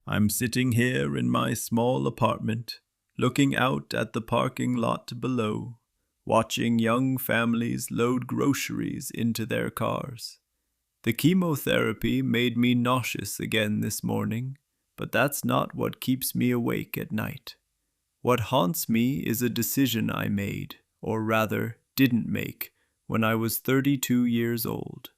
I'm sitting here in my small apartment, looking out at the parking lot below, watching young families load groceries into their cars. The chemotherapy made me nauseous again this morning, but that's not what keeps me awake at night. What haunts me is a decision I made, or rather, didn't make, when I was 32 years old.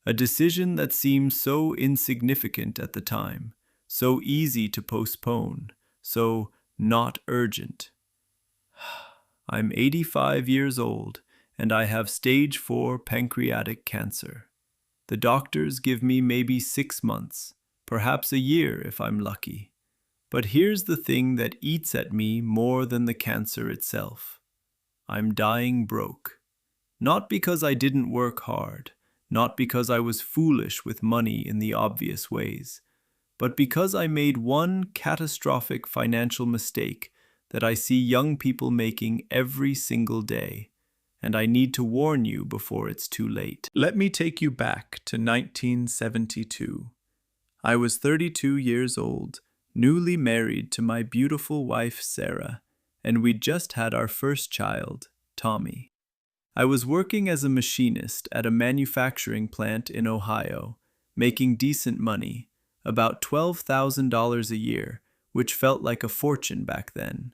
A decision that seemed so insignificant at the time, so easy to postpone, so not urgent. I'm 85 years old, and I have stage 4 pancreatic cancer. The doctors give me maybe 6 months, perhaps a year if I'm lucky. But here's the thing that eats at me more than the cancer itself. I'm dying broke. Not because I didn't work hard, not because I was foolish with money in the obvious ways, but because I made one catastrophic financial mistake that I see young people making every single day, and I need to warn you before it's too late. Let me take you back to 1972. I was 32 years old, newly married to my beautiful wife Sarah, and we'd just had our first child, Tommy. I was working as a machinist at a manufacturing plant in Ohio, making decent money, about $12,000 a year, which felt like a fortune back then.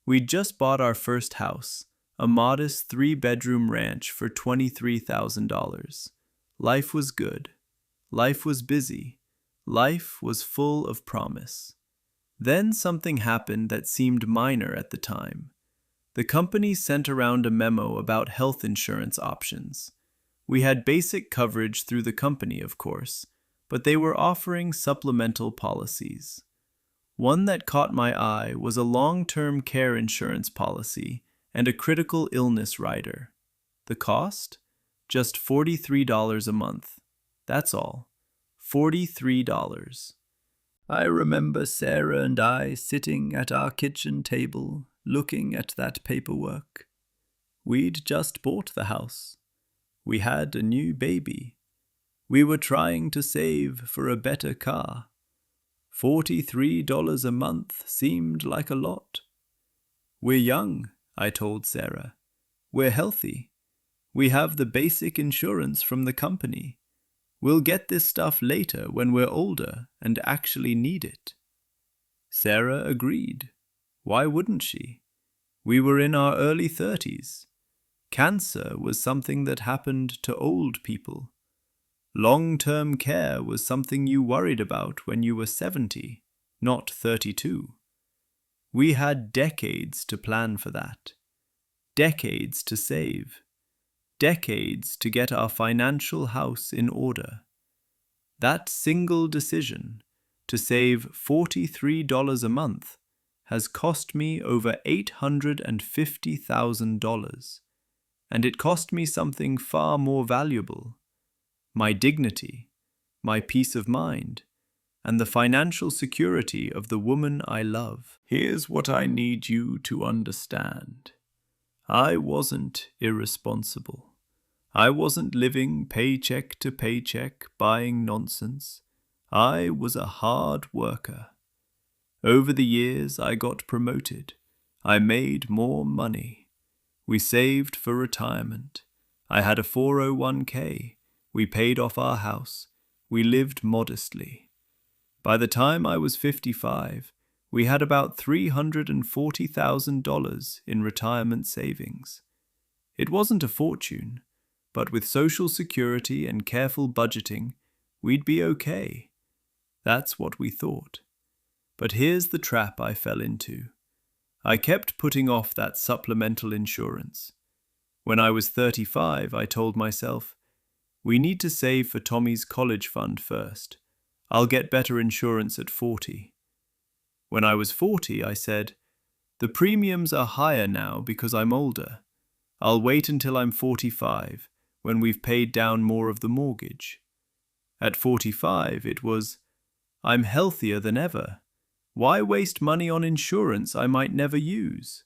We'd just bought our first house, a modest 3-bedroom ranch for $23,000. Life was good. Life was busy. Life was full of promise. Then something happened that seemed minor at the time. The company sent around a memo about health insurance options. We had basic coverage through the company, of course, but they were offering supplemental policies. One that caught my eye was a long-term care insurance policy and a critical illness rider. The cost? Just $43 a month. That's all. $43. I remember Sarah and I sitting at our kitchen table, looking at that paperwork. We'd just bought the house. We had a new baby. We were trying to save for a better car. $43 a month seemed like a lot. We're young, I told Sarah. We're healthy. We have the basic insurance from the company. We'll get this stuff later when we're older and actually need it. Sarah agreed. Why wouldn't she? We were in our early 30s. Cancer was something that happened to old people. Long-term care was something you worried about when you were 70, not 32. We had decades to plan for that. Decades to save. Decades to get our financial house in order. That single decision, to save $43 a month, has cost me over $850,000. And it cost me something far more valuable. My dignity, my peace of mind, and the financial security of the woman I love. Here's what I need you to understand. I wasn't irresponsible. I wasn't living paycheck to paycheck, buying nonsense. I was a hard worker. Over the years, I got promoted. I made more money. We saved for retirement. I had a 401k. We paid off our house. We lived modestly. By the time I was 55, we had about $340,000 in retirement savings. It wasn't a fortune, but with Social Security and careful budgeting, we'd be okay. That's what we thought. But here's the trap I fell into. I kept putting off that supplemental insurance. When I was 35, I told myself, we need to save for Tommy's college fund first. I'll get better insurance at 40. When I was 40, I said, the premiums are higher now because I'm older. I'll wait until I'm 45, when we've paid down more of the mortgage. At 45, it was, I'm healthier than ever. Why waste money on insurance I might never use?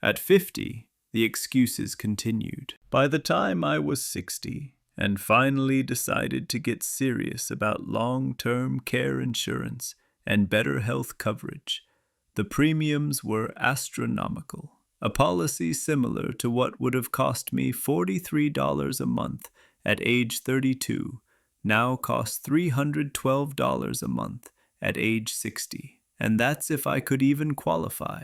At 50, the excuses continued. By the time I was 60, and finally decided to get serious about long-term care insurance and better health coverage. The premiums were astronomical. A policy similar to what would have cost me $43 a month at age 32 now costs $312 a month at age 60. And that's if I could even qualify,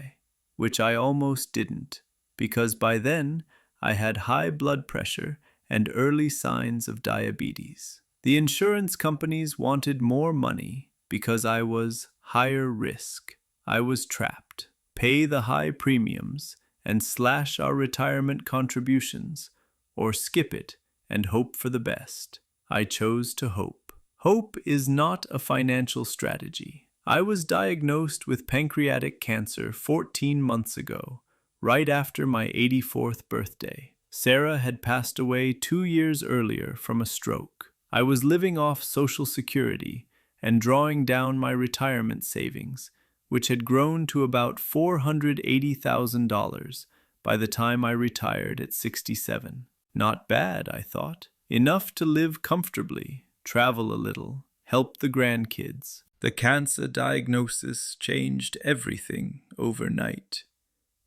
which I almost didn't, because by then I had high blood pressure and early signs of diabetes. The insurance companies wanted more money because I was higher risk. I was trapped. Pay the high premiums and slash our retirement contributions, or skip it and hope for the best. I chose to hope. Hope is not a financial strategy. I was diagnosed with pancreatic cancer 14 months ago, right after my 84th birthday. Sarah had passed away 2 years earlier from a stroke. I was living off Social Security and drawing down my retirement savings, which had grown to about $480,000 by the time I retired at 67. Not bad, I thought. Enough to live comfortably, travel a little, help the grandkids. The cancer diagnosis changed everything overnight.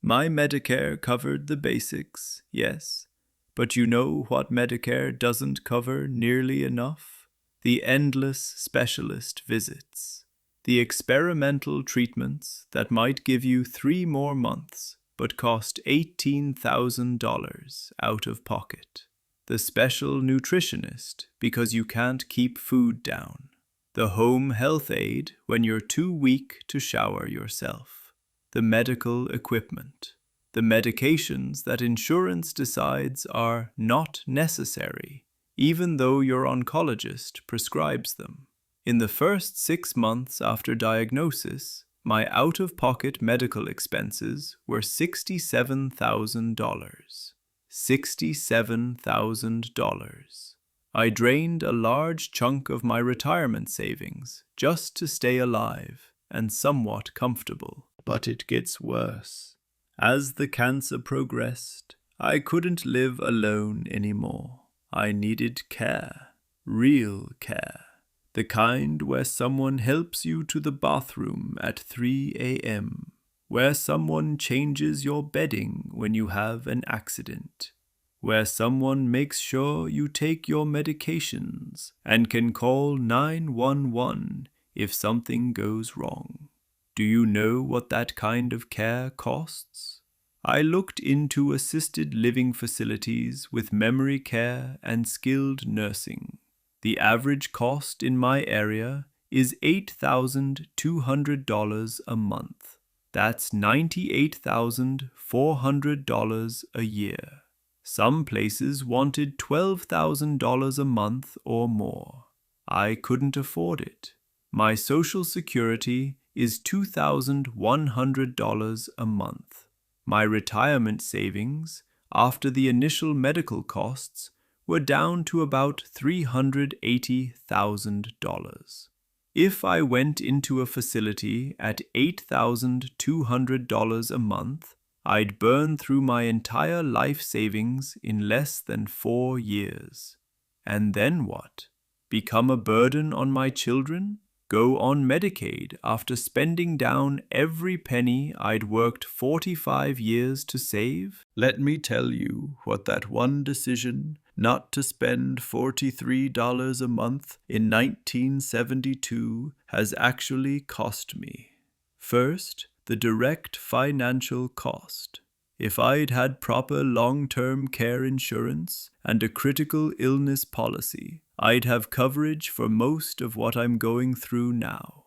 My Medicare covered the basics, yes, but you know what Medicare doesn't cover nearly enough? The endless specialist visits. The experimental treatments that might give you 3 more months but cost $18,000 out of pocket. The special nutritionist because you can't keep food down. The home health aide when you're too weak to shower yourself. The medical equipment. The medications that insurance decides are not necessary, even though your oncologist prescribes them. In the first 6 months after diagnosis, my out-of-pocket medical expenses were $67,000. $67,000. I drained a large chunk of my retirement savings just to stay alive and somewhat comfortable. But it gets worse. As the cancer progressed, I couldn't live alone anymore. I needed care, real care. The kind where someone helps you to the bathroom at 3 a.m., where someone changes your bedding when you have an accident, where someone makes sure you take your medications and can call 911 if something goes wrong. Do you know what that kind of care costs? I looked into assisted living facilities with memory care and skilled nursing. The average cost in my area is $8,200 a month. That's $98,400 a year. Some places wanted $12,000 a month or more. I couldn't afford it. My Social Security is $2,100 a month. My retirement savings, after the initial medical costs, were down to about $380,000. If I went into a facility at $8,200 a month, I'd burn through my entire life savings in less than 4 years. And then what? Become a burden on my children? Go on Medicaid after spending down every penny I'd worked 45 years to save? Let me tell you what that one decision not to spend $43 a month in 1972 has actually cost me. First, the direct financial cost. If I'd had proper long-term care insurance and a critical illness policy, I'd have coverage for most of what I'm going through now.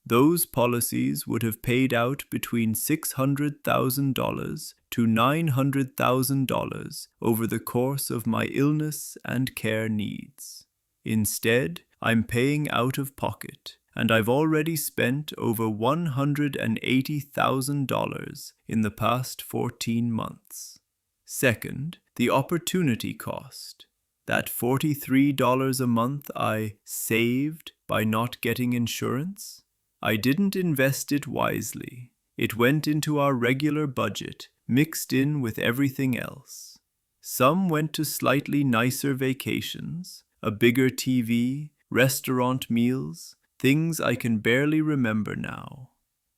Those policies would have paid out between $600,000 to $900,000 over the course of my illness and care needs. Instead, I'm paying out of pocket, and I've already spent over $180,000 in the past 14 months. Second, the opportunity cost. That $43 a month I saved by not getting insurance? I didn't invest it wisely. It went into our regular budget, mixed in with everything else. Some went to slightly nicer vacations, a bigger TV, restaurant meals, things I can barely remember now.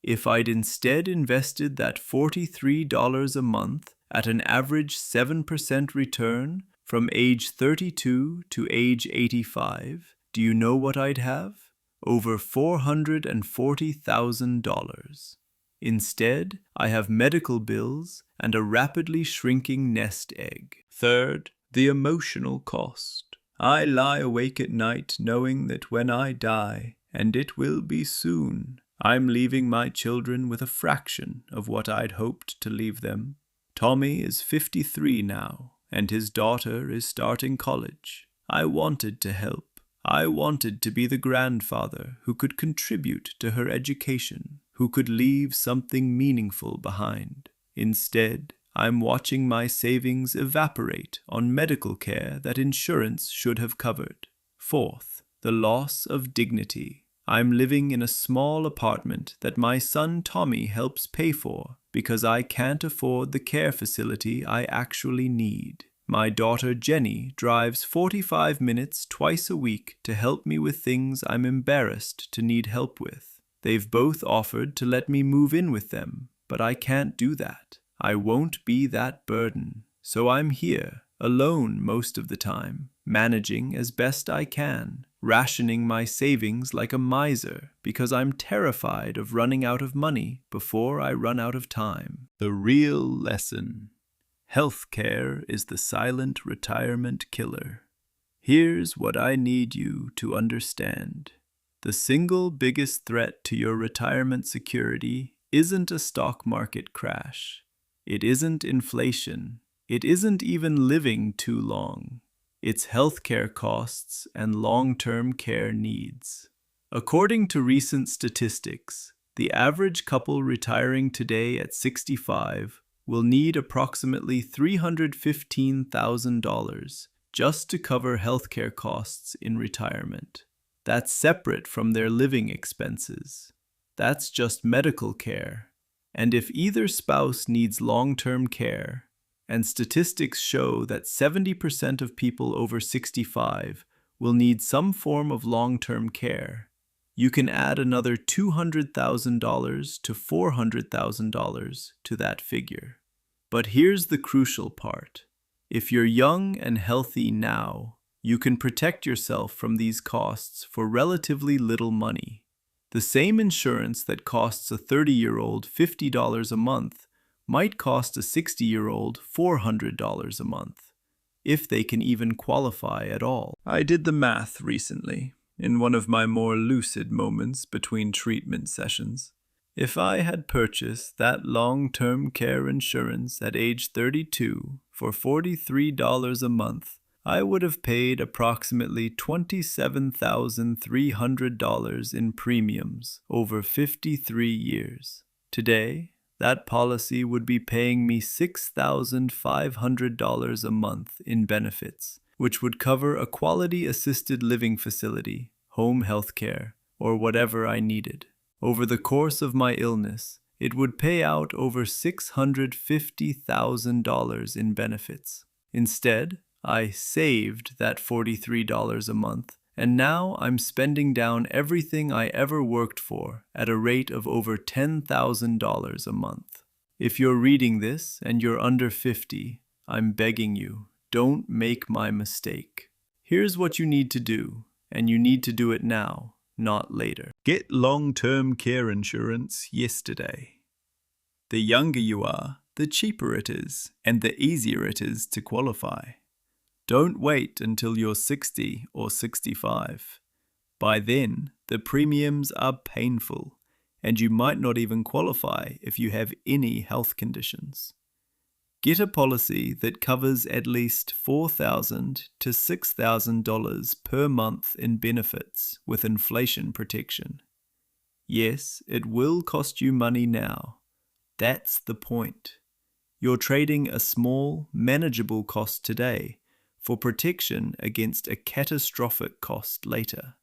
If I'd instead invested that $43 a month at an average 7% return from age 32 to age 85, do you know what I'd have? Over $440,000. Instead, I have medical bills and a rapidly shrinking nest egg. Third, the emotional cost. I lie awake at night knowing that when I die, and it will be soon, I'm leaving my children with a fraction of what I'd hoped to leave them. Tommy is 53 now, and his daughter is starting college. I wanted to help. I wanted to be the grandfather who could contribute to her education, who could leave something meaningful behind. Instead, I'm watching my savings evaporate on medical care that insurance should have covered. Fourth, the loss of dignity. I'm living in a small apartment that my son Tommy helps pay for because I can't afford the care facility I actually need. My daughter Jenny drives 45 minutes twice a week to help me with things I'm embarrassed to need help with. They've both offered to let me move in with them, but I can't do that. I won't be that burden. So I'm here, alone most of the time, managing as best I can, rationing my savings like a miser because I'm terrified of running out of money before I run out of time. The real lesson. Healthcare is the silent retirement killer. Here's what I need you to understand. The single biggest threat to your retirement security isn't a stock market crash. It isn't inflation. It isn't even living too long. It's healthcare costs and long-term care needs. According to recent statistics, the average couple retiring today at 65 will need approximately $315,000 just to cover healthcare costs in retirement. That's separate from their living expenses. That's just medical care. And if either spouse needs long-term care, and statistics show that 70% of people over 65 will need some form of long-term care, you can add another $200,000 to $400,000 to that figure. But here's the crucial part. If you're young and healthy now, you can protect yourself from these costs for relatively little money. The same insurance that costs a 30-year-old $50 a month might cost a 60-year-old $400 a month, if they can even qualify at all. I did the math recently, in one of my more lucid moments between treatment sessions. If I had purchased that long-term care insurance at age 32 for $43 a month, I would have paid approximately $27,300 in premiums over 53 years. Today, that policy would be paying me $6,500 a month in benefits, which would cover a quality assisted living facility, home health care, or whatever I needed. Over the course of my illness, it would pay out over $650,000 in benefits. Instead, I saved that $43 a month, and now I'm spending down everything I ever worked for at a rate of over $10,000 a month. If you're reading this and you're under 50, I'm begging you, don't make my mistake. Here's what you need to do, and you need to do it now, not later. Get long-term care insurance yesterday. The younger you are, the cheaper it is, and the easier it is to qualify. Don't wait until you're 60 or 65. By then, the premiums are painful, and you might not even qualify if you have any health conditions. Get a policy that covers at least $4,000 to $6,000 per month in benefits with inflation protection. Yes, it will cost you money now. That's the point. You're trading a small, manageable cost today for protection against a catastrophic cost later.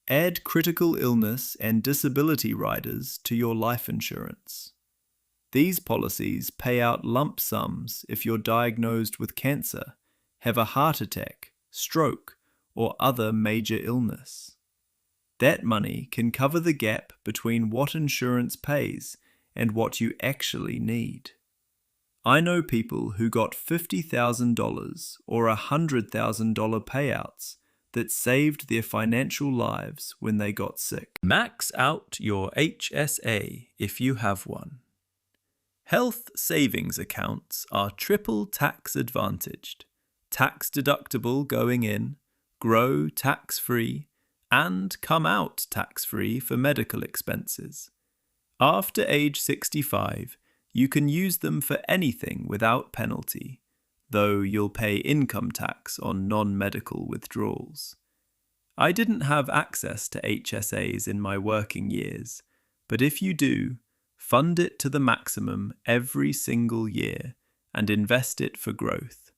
Add critical illness and disability riders to your life insurance. These policies pay out lump sums if you're diagnosed with cancer, have a heart attack, stroke, or other major illness. Debt money can cover the gap between what insurance pays and what you actually need. I know people who got $50,000 or $100,000 payouts that saved their financial lives when they got sick. Max out your HSA if you have one. Health savings accounts are triple tax advantaged, tax deductible going in, grow tax-free, and come out tax-free for medical expenses. After age 65, you can use them for anything without penalty, though you'll pay income tax on non-medical withdrawals. I didn't have access to HSAs in my working years, but if you do, fund it to the maximum every single year and invest it for growth.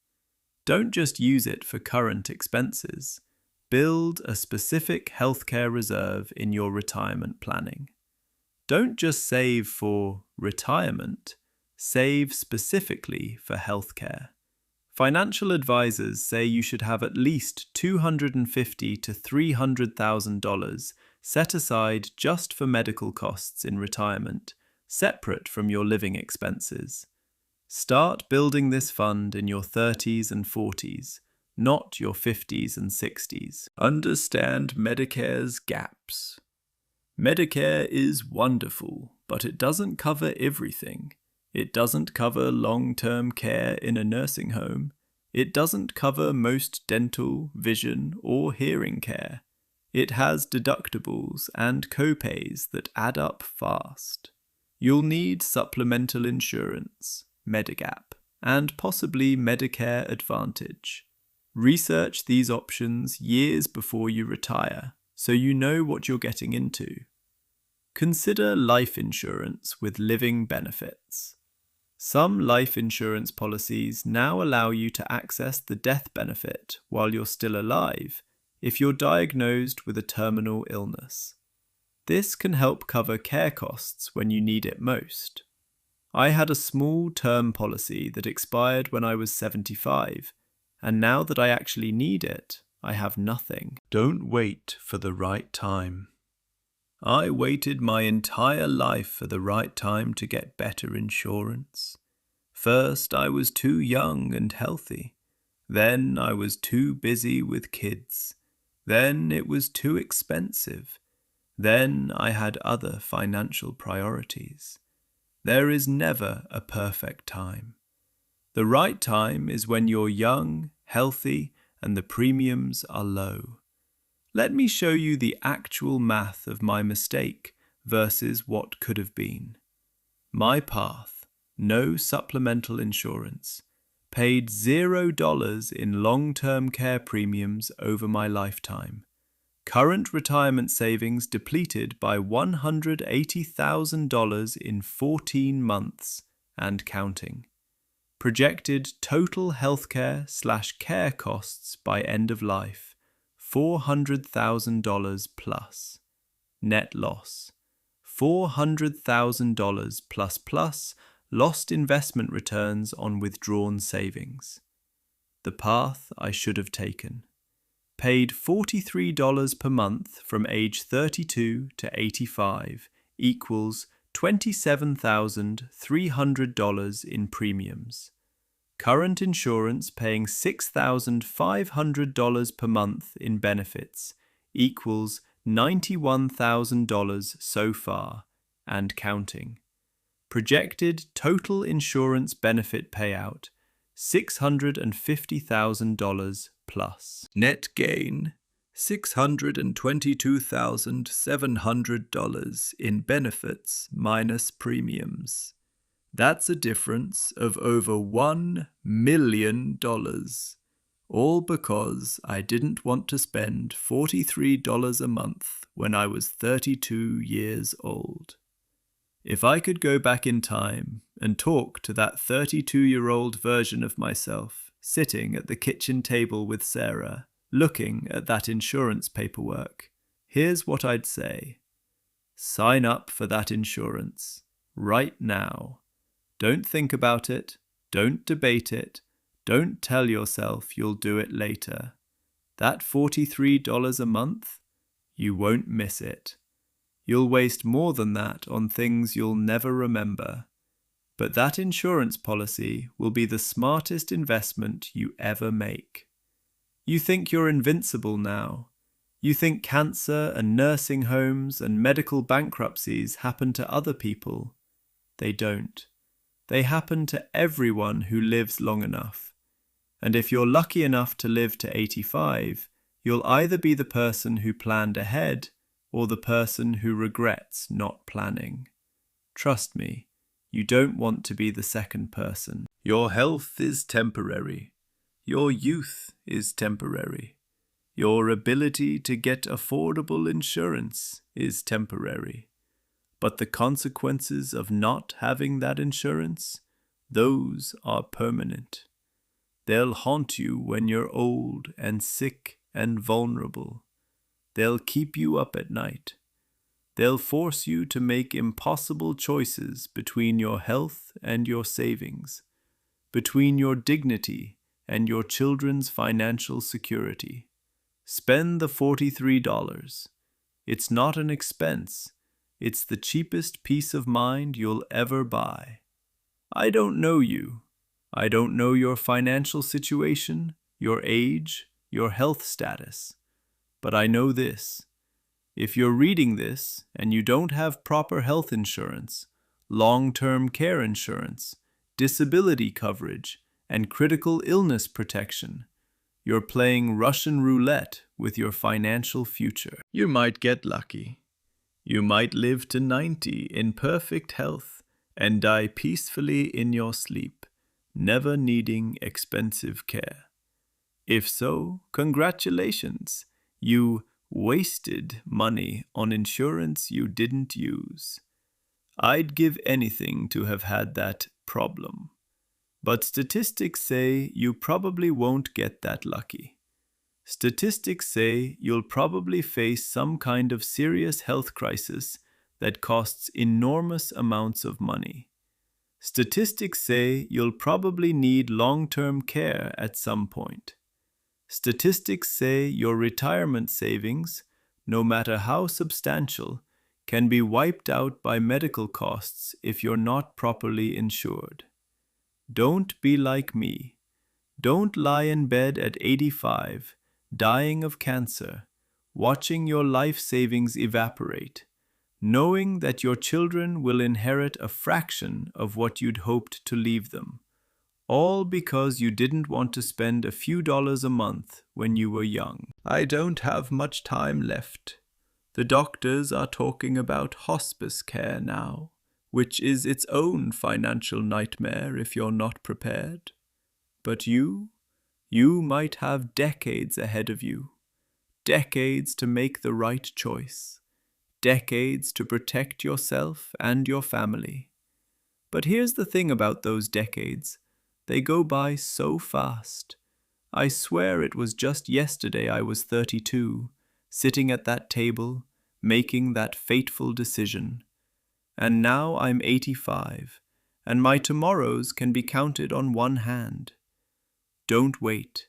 Don't just use it for current expenses. Build a specific healthcare reserve in your retirement planning. Don't just save for retirement, save specifically for healthcare. Financial advisors say you should have at least $250,000 to $300,000 set aside just for medical costs in retirement, separate from your living expenses. Start building this fund in your 30s and 40s, not your 50s and 60s. Understand Medicare's gaps. Medicare is wonderful, but it doesn't cover everything. It doesn't cover long-term care in a nursing home. It doesn't cover most dental, vision, or hearing care. It has deductibles and copays that add up fast. You'll need supplemental insurance, Medigap, and possibly Medicare Advantage. Research these options years before you retire, so you know what you're getting into. Consider life insurance with living benefits. Some life insurance policies now allow you to access the death benefit while you're still alive if you're diagnosed with a terminal illness. This can help cover care costs when you need it most. I had a small term policy that expired when I was 75, and now that I actually need it, I have nothing. Don't wait for the right time. I waited my entire life for the right time to get better insurance. First, I was too young and healthy. Then I was too busy with kids. Then it was too expensive. Then I had other financial priorities. There is never a perfect time. The right time is when you're young, healthy, and the premiums are low. Let me show you the actual math of my mistake versus what could have been. My path, no supplemental insurance, paid $0 in long-term care premiums over my lifetime. Current retirement savings depleted by $180,000 in 14 months and counting. Projected total healthcare/care costs by end of life, $400,000 plus. Net loss, $400,000 plus lost investment returns on withdrawn savings. The path I should have taken. Paid $43 per month from age 32 to 85 equals $27,300 in premiums. Current insurance paying $6,500 per month in benefits equals $91,000 so far and counting. Projected total insurance benefit payout $650,000 plus. Net gain $622,700 in benefits minus premiums. That's a difference of over $1 million. All because I didn't want to spend $43 a month when I was 32 years old. If I could go back in time and talk to that 32-year-old version of myself sitting at the kitchen table with Sarah, looking at that insurance paperwork, here's what I'd say. Sign up for that insurance right now. Don't think about it. Don't debate it. Don't tell yourself you'll do it later. That $43 a month, You won't miss it. You'll waste more than that on things you'll never remember. But that insurance policy will be the smartest investment you ever make. You think you're invincible now. You think cancer and nursing homes and medical bankruptcies happen to other people. They don't. They happen to everyone who lives long enough. And if you're lucky enough to live to 85, you'll either be the person who planned ahead or the person who regrets not planning. Trust me, you don't want to be the second person. Your health is temporary. Your youth is temporary. Your ability to get affordable insurance is temporary. But the consequences of not having that insurance, those are permanent. They'll haunt you when you're old and sick and vulnerable. They'll keep you up at night. They'll force you to make impossible choices between your health and your savings, between your dignity and your children's financial security. Spend the $43. It's not an expense. It's the cheapest peace of mind you'll ever buy. I don't know you. I don't know your financial situation, your age, your health status. But I know this. If you're reading this and you don't have proper health insurance, long-term care insurance, disability coverage, and critical illness protection, you're playing Russian roulette with your financial future. You might get lucky. You might live to 90 in perfect health and die peacefully in your sleep, never needing expensive care. If so, congratulations. You wasted money on insurance you didn't use. I'd give anything to have had that problem. But statistics say you probably won't get that lucky. Statistics say you'll probably face some kind of serious health crisis that costs enormous amounts of money. Statistics say you'll probably need long-term care at some point. Statistics say your retirement savings, no matter how substantial, can be wiped out by medical costs if you're not properly insured. Don't be like me. Don't lie in bed at 85, dying of cancer, watching your life savings evaporate, knowing that your children will inherit a fraction of what you'd hoped to leave them, all because you didn't want to spend a few dollars a month when you were young. I don't have much time left. The doctors are talking about hospice care now, which is its own financial nightmare if you're not prepared. But you might have decades ahead of you, decades to make the right choice, decades to protect yourself and your family. But here's the thing about those decades. They go by so fast. I swear it was just yesterday I was 32, sitting at that table, making that fateful decision. And now I'm 85, and my tomorrows can be counted on one hand. Don't wait.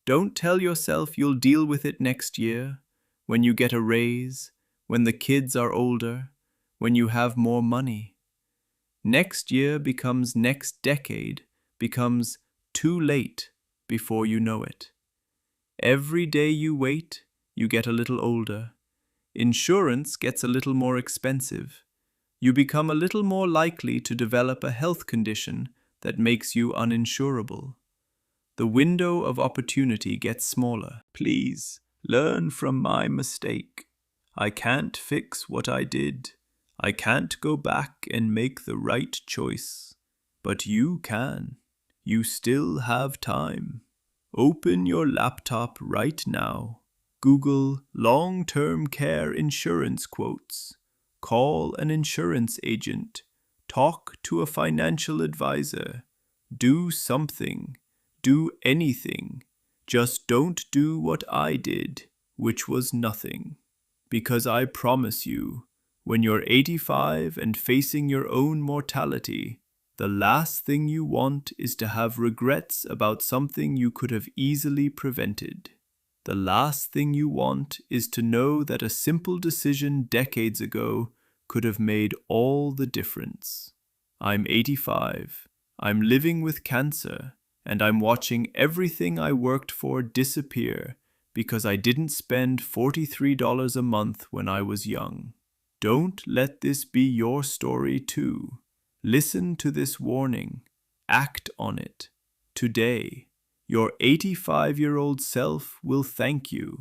Don't tell yourself you'll deal with it next year, when you get a raise, when the kids are older, when you have more money. Next year becomes next decade, becomes too late before you know it. Every day you wait, you get a little older. Insurance gets a little more expensive. You become a little more likely to develop a health condition that makes you uninsurable. The window of opportunity gets smaller. Please, learn from my mistake. I can't fix what I did. I can't go back and make the right choice. But you can. You still have time. Open your laptop right now. Google long-term care insurance quotes. Call an insurance agent. Talk to a financial advisor. Do something. Do anything. Just don't do what I did, which was nothing. Because I promise you, when you're 85 and facing your own mortality, the last thing you want is to have regrets about something you could have easily prevented. The last thing you want is to know that a simple decision decades ago could have made all the difference. I'm 85. I'm living with cancer, and I'm watching everything I worked for disappear because I didn't spend $43 a month when I was young. Don't let this be your story too. Listen to this warning. Act on it. Today, your 85-year-old self will thank you.